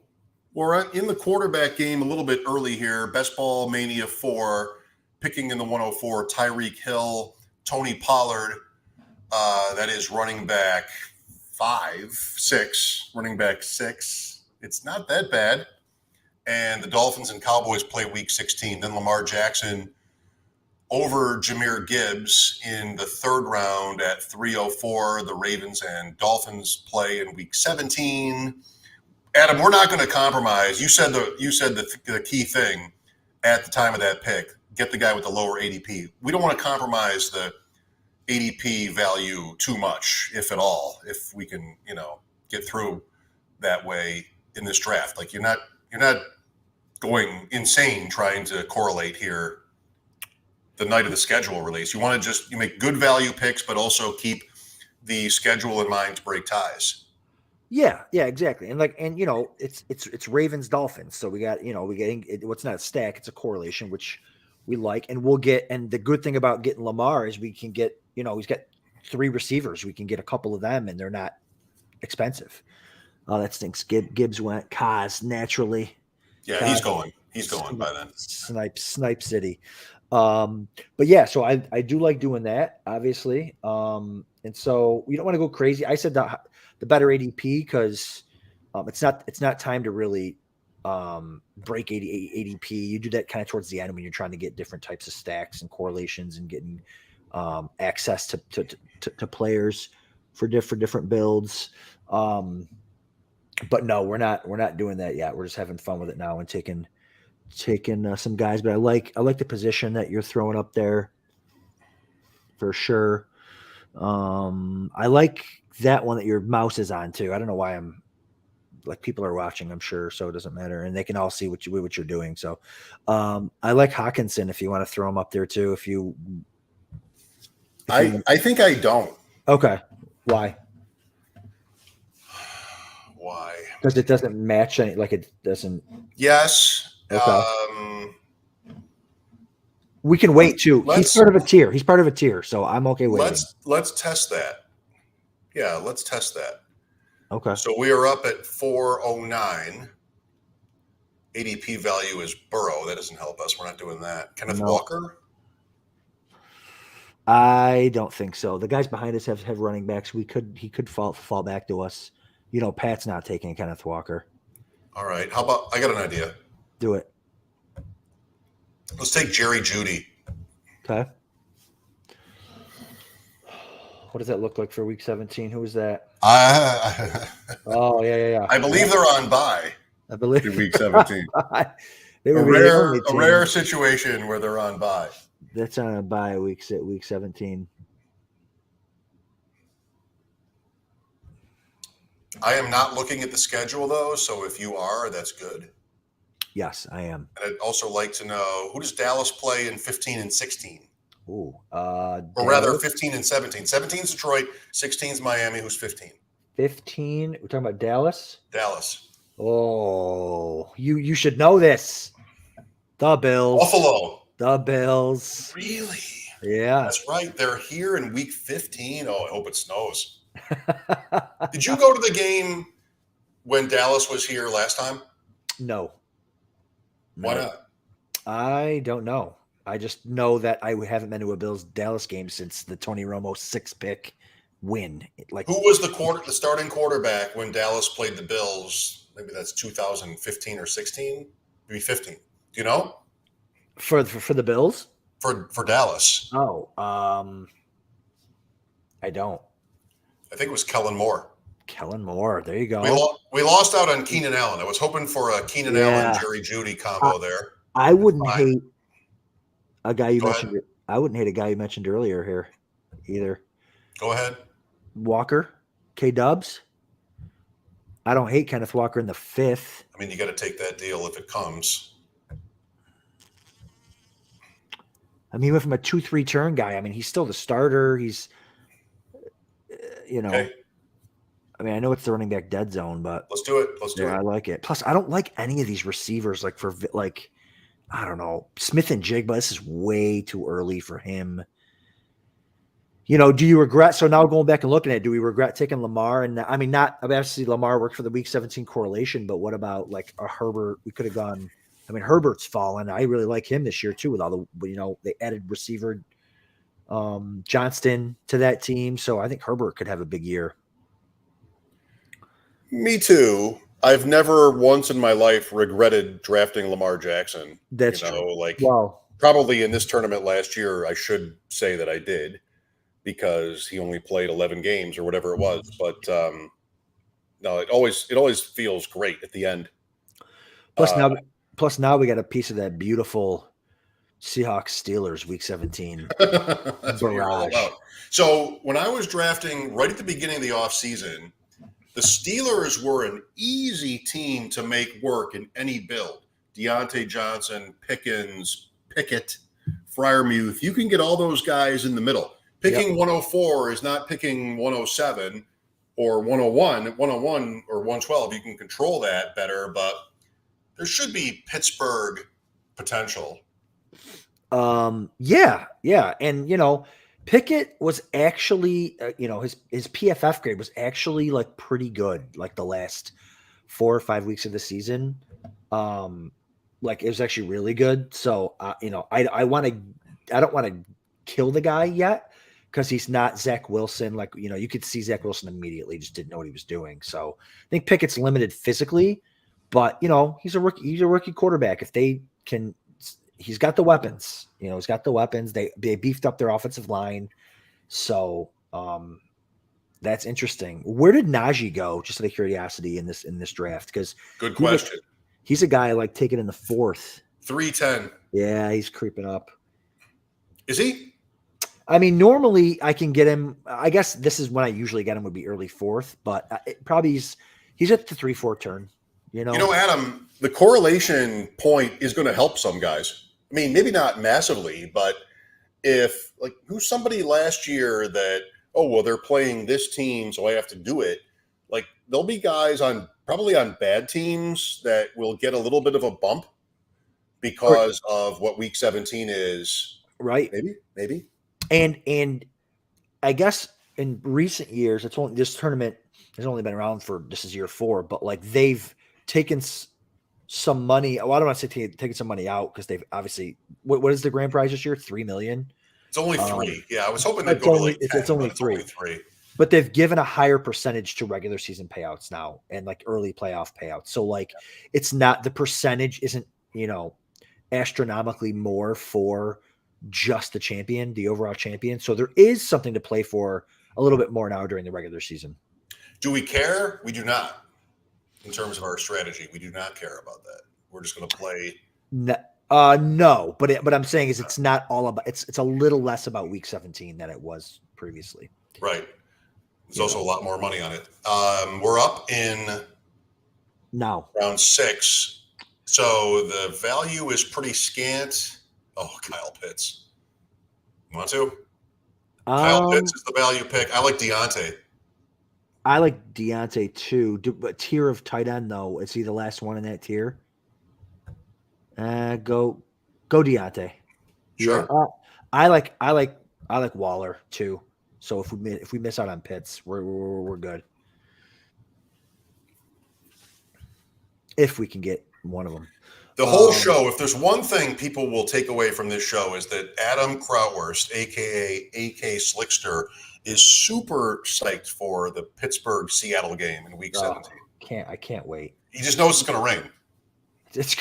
we're in the quarterback game a little bit early here. Best Ball Mania 4, picking in the 104, Tyreek Hill, Tony Pollard. That is running back 6, running back 6. It's not that bad. And the Dolphins and Cowboys play week 16. Then Lamar Jackson over Jahmyr Gibbs in the third round at 304. The Ravens and Dolphins play in week 17. Adam, we're not going to compromise. You said the key thing at the time of that pick. Get the guy with the lower ADP. We don't want to compromise the ADP value too much, if at all, if we can, get through that way in this draft. Like you're not going insane trying to correlate here the night of the schedule release. You want to you make good value picks, but also keep the schedule in mind to break ties. Yeah, exactly. And it's Ravens Dolphins. So we got what's not a stack, it's a correlation, which we like, and we'll get. And the good thing about getting Lamar is we can get, he's got 3 receivers. We can get a couple of them, and they're not expensive. Oh, that stinks. Gibbs went. Kaz naturally. Yeah, he's going. He's going by then. Snipe City. But yeah, so I do like doing that, obviously. And so we don't want to go crazy. I said the better ADP because it's not time to really break ADP. You do that kind of towards the end when you're trying to get different types of stacks and correlations and getting access to players for different builds. But no, we're not doing that yet. We're just having fun with it now and taking some guys. But I like the position that you're throwing up there for sure. I like that one that your mouse is on too. I don't know why I'm like, people are watching, I'm sure, so it doesn't matter, and they can all see what you're doing. So I like Hawkinson if you want to throw him up there too. I think I don't. Okay, why? Why? Because it doesn't match any, like it doesn't. Yes. Okay. We can wait too. He's part of a tier. So I'm okay waiting. Let's test that. Yeah, let's test that. Okay. So we are up at 409. ADP value is Burrow. That doesn't help us. We're not doing that. Kenneth Walker? I don't think so. The guys behind us have running backs. He could fall back to us. Pat's not taking Kenneth Walker. All right. How about, I got an idea. Do it. Let's take Jerry Jeudy. Okay. What does that look like for week 17? Who is that? Oh, yeah. I believe they're on bye. I believe in week 17. They were a rare situation where they're on bye. That's on a bye week 17. I am not looking at the schedule though, so if you are, that's good. Yes, I am. And I'd also like to know, who does Dallas play in 15 and 16? Ooh, or rather 15 and 17. 17 is Detroit, 16 is Miami. Who's 15? 15. We're talking about Dallas? Dallas. Oh, you should know this. The Bills. Buffalo. The Bills. Really? Yeah. That's right. They're here in week 15. Oh, I hope it snows. Did you go to the game when Dallas was here last time? No. Why not? I don't know. I just know that I haven't been to a Bills Dallas game since the Tony Romo 6-pick win. Like, who was the starting quarterback when Dallas played the Bills? Maybe that's 2015 or 16, maybe 15. Do you know? For the Bills? For Dallas. Oh, I don't. I think it was Kellen Moore. Kellen Moore. There you go. We lost out on Keenan Allen. I was hoping for a Keenan Allen, Jerry Jeudy combo there. I wouldn't hate a guy you mentioned. I wouldn't hate a guy you mentioned earlier here either. Go ahead. Walker, K-Dubs. I don't hate Kenneth Walker in the 5th. I mean, you got to take that deal if it comes. I mean, he went from a 2-3 turn guy. I mean, he's still the starter. He's, okay. I mean, I know it's the running back dead zone, but let's do it. Let's do it. I like it. Plus, I don't like any of these receivers. Like I don't know. Smith and Jigba, this is way too early for him. Do you regret? So now going back and looking at it, do we regret taking Lamar? And I mean, obviously Lamar worked for the Week 17 correlation, but what about like a Herbert? We could have gone. I mean, Herbert's fallen. I really like him this year too. With all the, they added receiver Johnston to that team, so I think Herbert could have a big year. Me too. I've never once in my life regretted drafting Lamar Jackson. That's true. Like, well, probably in this tournament last year, I should say that I did, because he only played 11 games or whatever it was. But no, it always feels great at the end. Plus now we got a piece of that beautiful Seahawks Steelers Week 17 That's what you're all about. So when I was drafting right at the beginning of the offseason, the Steelers were an easy team to make work in any build. Deontay Johnson, Pickens, Pickett, Freiermuth. You can get all those guys in the middle. Picking 104 is not picking 107 or 101. 101 or 112, you can control that better, but there should be Pittsburgh potential. Yeah. And, Pickett was actually, his PFF grade was actually like pretty good, like the last 4 or 5 weeks of the season. Like it was actually really good. So, I don't want to kill the guy yet because he's not Zach Wilson. Like, you could see Zach Wilson immediately, just didn't know what he was doing. So I think Pickett's limited physically, but he's a rookie quarterback. If they can, he's got the weapons, he's got the weapons. They beefed up their offensive line. So that's interesting. Where did Najee go? Just out of curiosity in this draft. Because good question. He's a guy like taken in the 4th. 310. Yeah, he's creeping up. Is he? I mean, normally I can get him. I guess this is when I usually get him would be early 4th, but probably he's at the 3-4 turn. Adam, the correlation point is going to help some guys. I mean, maybe not massively, but if who's somebody last year that, they're playing this team, so I have to do it. Like there'll be guys probably on bad teams that will get a little bit of a bump because of what Week 17 is. Right. Maybe. And I guess in recent years, this tournament has only been around this is year 4, but like they've taken some money. Well, I don't want to say taking some money out because they've obviously. What is the grand prize this year? $3 million. It's only 3. I was hoping they'd go to like 10, it's only 3. But they've given a higher percentage to regular season payouts now and like early playoff payouts. So like it's not, the percentage isn't astronomically more for just the champion, the overall champion. So there is something to play for a little bit more now during the regular season. Do we care? We do not. In terms of our strategy, we do not care about that. We're just going to play. No, but I'm saying is it's not all about. It's a little less about Week 17 than it was previously. Right. There's also a lot more money on it. We're up in now round 6, so the value is pretty scant. Oh, Kyle Pitts. You want to? Kyle Pitts is the value pick. I like Deontay. I like Deontay too. But tier of tight end though, is he the last one in that tier? Go Deontay. Sure. Yeah, I like Waller too. So if we miss out on Pitts, we're good. If we can get one of them. The whole show, if there's one thing people will take away from this show, is that Adam Krautwurst, aka AK Slickster, is super psyched for the Pittsburgh-Seattle game in Week 17. I can't wait. He just knows it's going to rain. It's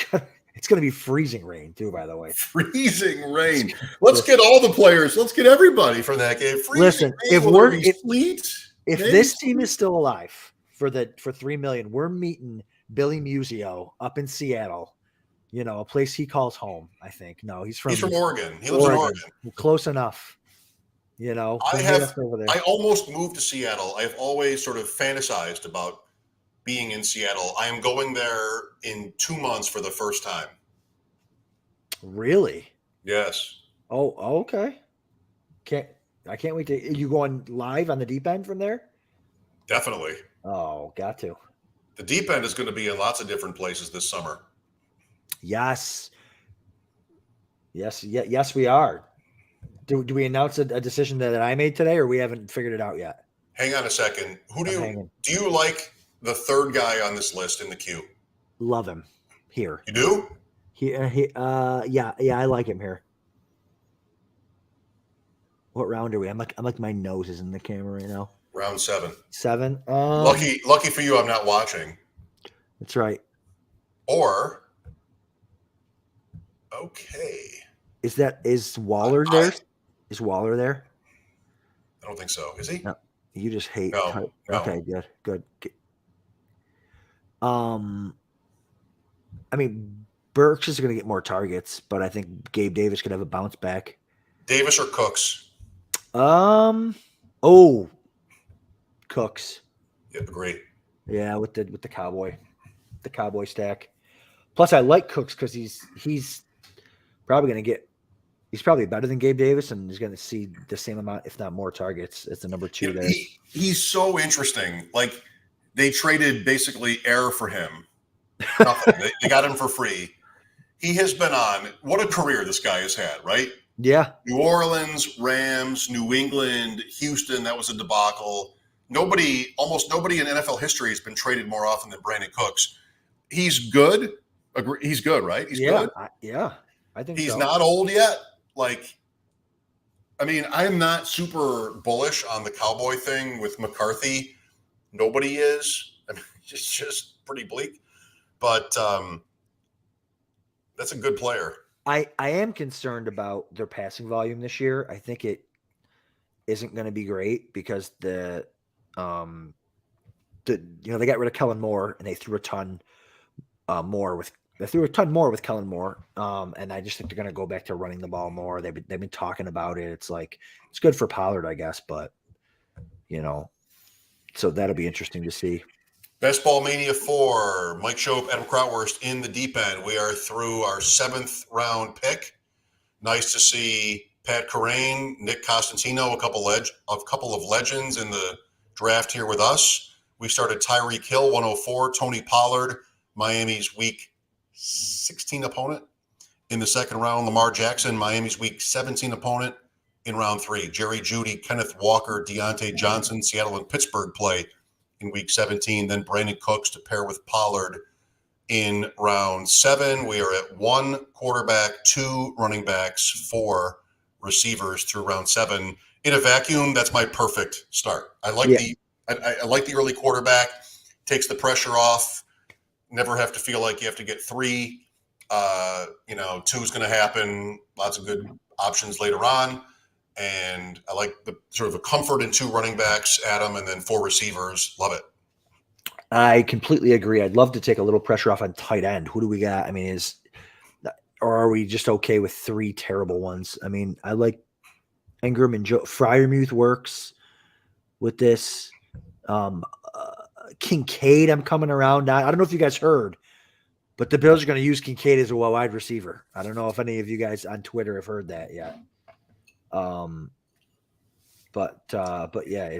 going to be freezing rain too, by the way. Freezing rain. Let's get all the players. Let's get everybody for that game. Listen, if this team is still alive for $3 million, we're meeting Billy Musio up in Seattle. A place he calls home. I think. No, he's from Oregon. He lives in Oregon. Close enough. I almost moved to Seattle. I've always sort of fantasized about being in Seattle. I am going there in 2 months for the first time. Really? Yes. Oh, okay. I can't wait to. Are you going live on the deep end from there? Definitely. Oh, got to. The deep end is going to be in lots of different places this summer. Yes. Yes, we are. Do we announce a decision that I made today, or we haven't figured it out yet? Hang on a second. Who I'm hanging. do you like the third guy on this list in the queue? Love him here. You do? Yeah, I like him here. What round are we? I'm like my nose is in the camera right now. Round 7. 7. Lucky for you, I'm not watching. That's right. Or okay. Is Waller there? Is Waller there? I don't think so. Is he? No, you just hate. No. Okay, good. I mean, Burks is going to get more targets, but I think Gabe Davis could have a bounce back. Davis or Cooks? Cooks. Yeah, agree. Yeah, with the cowboy stack. Plus, I like Cooks because he's probably going to get. He's probably better than Gabe Davis, and he's going to see the same amount, if not more, targets as the number 2 there. He's so interesting. Like, they traded basically air for him. Nothing. They got him for free. He has been on. What a career this guy has had, right? Yeah. New Orleans, Rams, New England, Houston. That was a debacle. Almost nobody in NFL history has been traded more often than Brandon Cooks. He's good. He's good, right? He's good. I think he's so. not old yet. Like, I mean, I'm not super bullish on the Cowboy thing with McCarthy. Nobody is. I mean, it's just pretty bleak. But that's a good player. I am concerned about their passing volume this year. I think it isn't going to be great because they got rid of Kellen Moore and they threw a ton more with Kellen Moore. And I just think they're going to go back to running the ball more. They've been talking about it. It's like, it's good for Pollard, I guess, but so that'll be interesting to see. Best Ball Mania 4, Mike Shope, Adam Krautwurst in the deep end. We are through our 7th round pick. Nice to see Pat Kerrane, Nick Costantino, a couple of legends in the draft here with us. We started Tyreek Hill, 104, Tony Pollard, Miami's week 16 opponent. In the second round, Lamar Jackson, Miami's week 17 opponent in round 3. Jerry Jeudy, Kenneth Walker, Deontay Johnson, Seattle and Pittsburgh play in week 17. Then Brandon Cooks to pair with Pollard in round 7. We are at 1 quarterback, 2 running backs, 4 receivers through round 7. In a vacuum, that's my perfect start. I like the early quarterback, takes the pressure off. Never have to feel like you have to get 3. 2's going to happen. Lots of good options later on. And I like the sort of the comfort in 2 running backs, Adam, and then 4 receivers. Love it. I completely agree. I'd love to take a little pressure off on tight end. Who do we got? I mean, or are we just okay with 3 terrible ones? I mean, I like Ingram and Joe. Freiermuth works with this. Kincaid, I'm coming around on. I don't know if you guys heard, but the Bills are going to use Kincaid as a wide receiver. I don't know if any of you guys on Twitter have heard that yet. But yeah,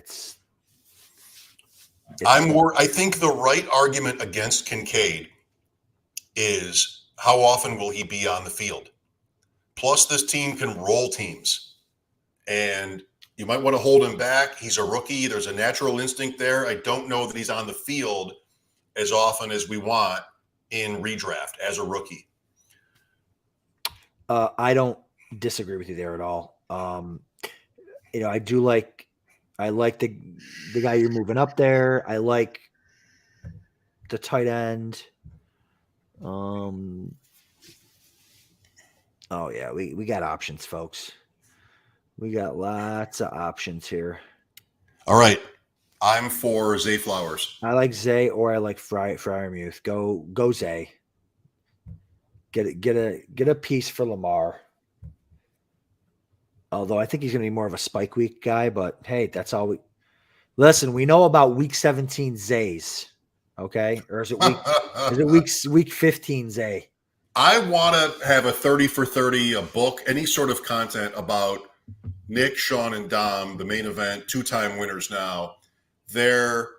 I think the right argument against Kincaid is how often will he be on the field? Plus, this team can roll teams, and you might want to hold him back. He's a rookie. There's a natural instinct there. I don't know that he's on the field as often as we want in redraft as a rookie. I don't disagree with you there at all. I like the guy you're moving up there. I like the tight end. Oh yeah, we got options, folks. We got lots of options here. All right. I'm for Zay Flowers. I like Zay, or I like Freiermuth. Go Zay. Get a piece for Lamar. Although I think he's going to be more of a spike week guy, but hey, that's all we. Listen, we know about week 17 Zays, okay? Or is it week 15 Zay? I want to have a 30 for 30, a book, any sort of content about Nick, Sean, and Dom, the main event, 2-time winners now. They're,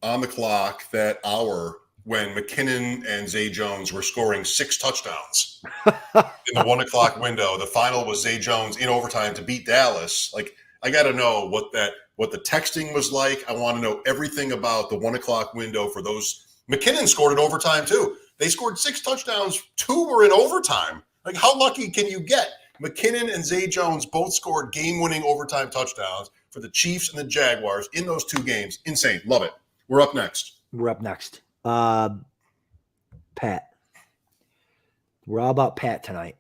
on the clock that hour when McKinnon and Zay Jones were scoring 6 touchdowns in the 1 o'clock window. The final was Zay Jones in overtime to beat Dallas. Like, I got to know what the texting was like. I want to know everything about the 1 o'clock window for those. McKinnon scored in overtime too. They scored 6 touchdowns. 2 were in overtime. Like, how lucky can you get? McKinnon and Zay Jones both scored game-winning overtime touchdowns for the Chiefs and the Jaguars in those 2 games. Insane. Love it. We're up next. Pat. We're all about Pat tonight.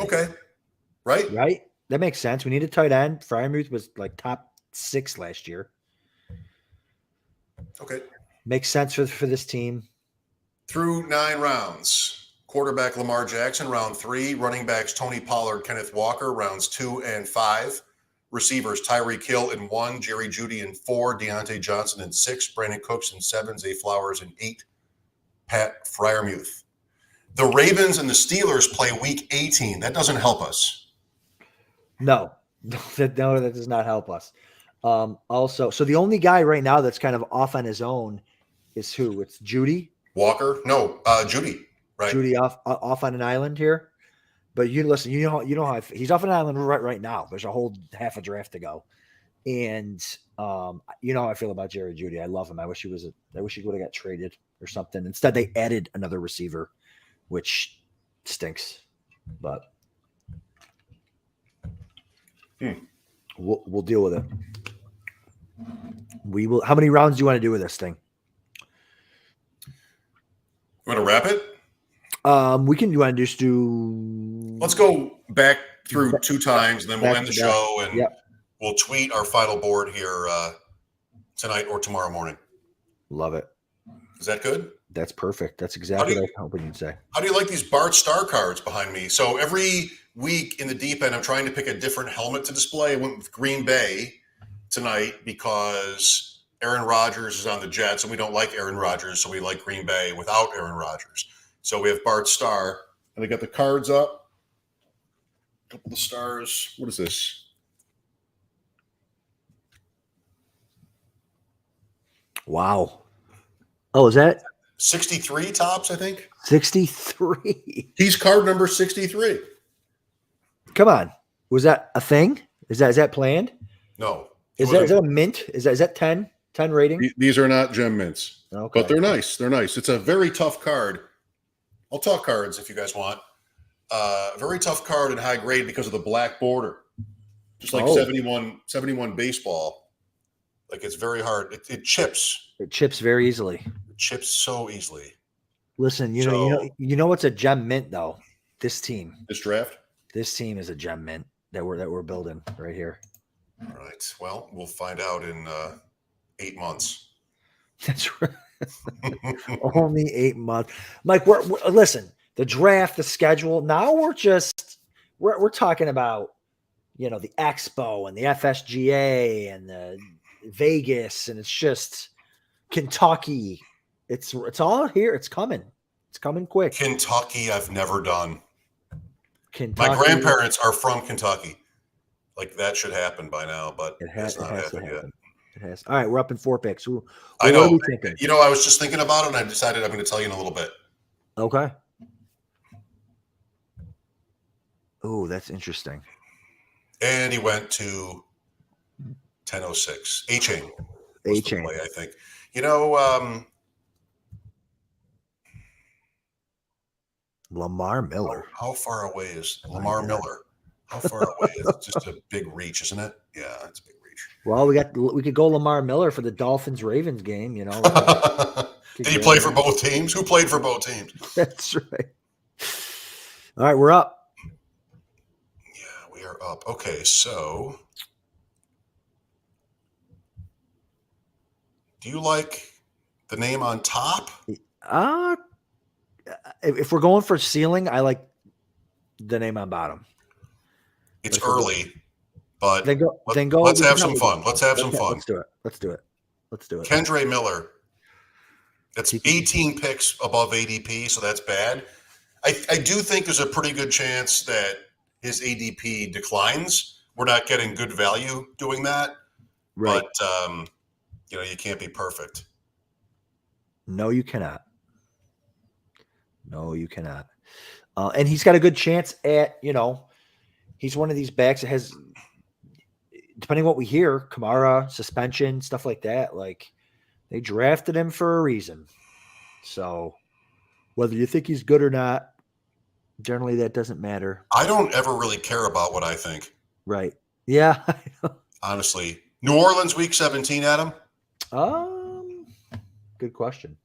Okay. Right? That makes sense. We need a tight end. Freiermuth was like top 6 last year. Okay. Makes sense for this team. Through 9 rounds. Quarterback Lamar Jackson, round 3. Running backs Tony Pollard, Kenneth Walker, rounds 2 and 5. Receivers Tyreek Hill in 1, Jerry Jeudy in 4, Deontay Johnson in 6, Brandon Cooks in 7, Zay Flowers in 8, Pat Freiermuth. The Ravens and the Steelers play week 18. That doesn't help us. No, that does not help us. Also, so the only guy right now that's kind of off on his own is who? It's Jeudy? Walker? No, Jeudy. Right. Jeudy off on an island here. But you listen, you know how he's off an island right now. There's a whole half a draft to go. And you know how I feel about Jerry Jeudy. I love him. I wish he would have got traded or something. Instead, they added another receiver, which stinks. But we'll deal with it. We will. How many rounds do you want to do with this thing? You want to wrap it? We can. You want to just do? Let's go back through 2 times, and then we'll end the show, and we'll tweet our final board here tonight or tomorrow morning. Love it. Is that good? That's perfect. That's exactly what I was hoping you'd say. How do you like these Bart Starr cards behind me? So every week in the deep end, I'm trying to pick a different helmet to display. I went with Green Bay tonight because Aaron Rodgers is on the Jets, and we don't like Aaron Rodgers, so we like Green Bay without Aaron Rodgers. So we have Bart Starr, and I got the cards up. A couple of stars. What is this? Wow. Oh, is that 63 tops, I think? 63. He's card number 63. Come on. Was that a thing? Is that planned? No. Is that a mint? Is that 10 rating? These are not gem mints. Okay. But they're nice. They're nice. It's a very tough card. I'll talk cards if you guys want. Very tough card and high grade because of the black border. Just like 71 baseball. Like, it's very hard. It chips. It chips very easily. It chips so easily. Listen, you know what's a gem mint though? This team. This draft? This team is a gem mint that we're building right here. All right. Well, we'll find out in 8 months. That's right. Only 8 months. Mike, we're listen, the draft, the schedule. Now we're talking about, the Expo and the FSGA and the Vegas, and it's just Kentucky. It's all here. It's coming. It's coming quick. Kentucky, I've never done. Kentucky. My grandparents are from Kentucky. Like, that should happen by now, but it has not happened yet. It has. All right, we're up in 4 picks. I know. What are we thinking? I was just thinking about it, and I decided I'm going to tell you in a little bit. Okay. Oh, that's interesting. And he went to 10:06. A-Chain. A-Chain. I think. Lamar Miller. How far away is Lamar Miller? How far away? It's just a big reach, isn't it? Yeah, it's a big reach. Well, we could go Lamar Miller for the Dolphins-Ravens game, Did he play for both teams? Who played for both teams? That's right. All right, we're up. Yeah, we are up. Okay, so do you like the name on top? If we're going for ceiling, I like the name on bottom. It's early, but then go. Let's have some fun. Let's have some fun. Let's do it. Kendre Miller. That's 18 picks above ADP, so that's bad. I do think there's a pretty good chance that his ADP declines. We're not getting good value doing that. Right. But, you can't be perfect. No, you cannot. No, you cannot. And he's got a good chance at, he's one of these backs that has, depending on what we hear, Kamara, suspension, stuff like that. Like, they drafted him for a reason. So whether you think he's good or not, generally that doesn't matter. I don't ever really care about what I think. Right. Yeah. Honestly. New Orleans week 17, Adam? Good question.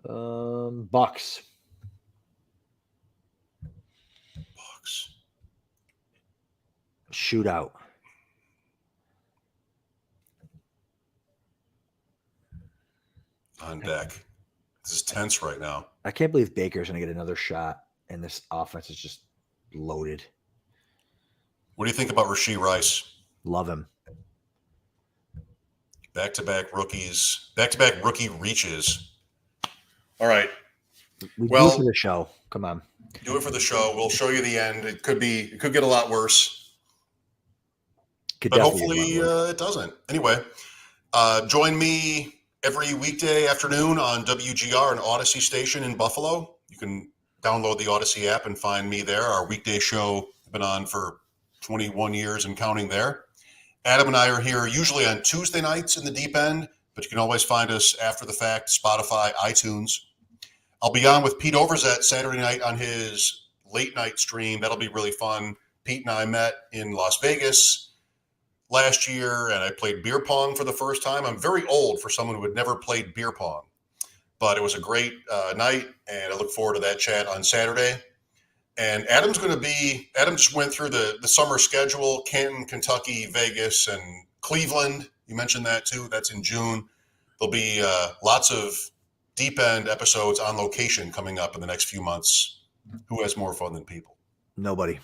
Bucks. Shootout. On deck. This is tense right now. I can't believe Baker's going to get another shot, and this offense is just loaded. What do you think about Rashee Rice? Love him. Back-to-back rookie reaches. All right. We do it for the show. Come on. Do it for the show. We'll show you the end. It could get a lot worse. But hopefully it doesn't. Anyway, join me every weekday afternoon on WGR, an Odyssey station in Buffalo. You can download the Odyssey app and find me there. Our weekday show has been on for 21 years and counting there. Adam and I are here usually on Tuesday nights in the deep end, but you can always find us after the fact, Spotify, iTunes. I'll be on with Pete Overzet Saturday night on his late night stream. That'll be really fun. Pete and I met in Las Vegas last year, and I played beer pong for the first time. I'm very old for someone who had never played beer pong, but it was a great night, and I look forward to that chat on Saturday. And Adam just went through the summer schedule: Canton, Kentucky, Vegas, and Cleveland. You mentioned that too. That's in June. There'll be lots of deep end episodes on location coming up in the next few months. Who has more fun than people? Nobody.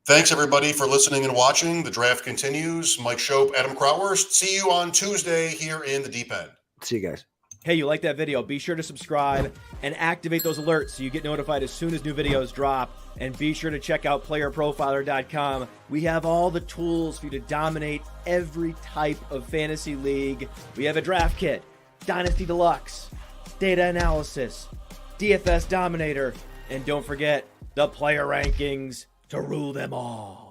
Thanks, everybody, for listening and watching. The draft continues. Mike Shope, Adam Krautwurst. See you on Tuesday here in the deep end. See you guys. Hey, you like that video? Be sure to subscribe and activate those alerts so you get notified as soon as new videos drop. And be sure to check out playerprofiler.com. We have all the tools for you to dominate every type of fantasy league. We have a draft kit, Dynasty Deluxe, data analysis, DFS Dominator, and don't forget the player rankings to rule them all.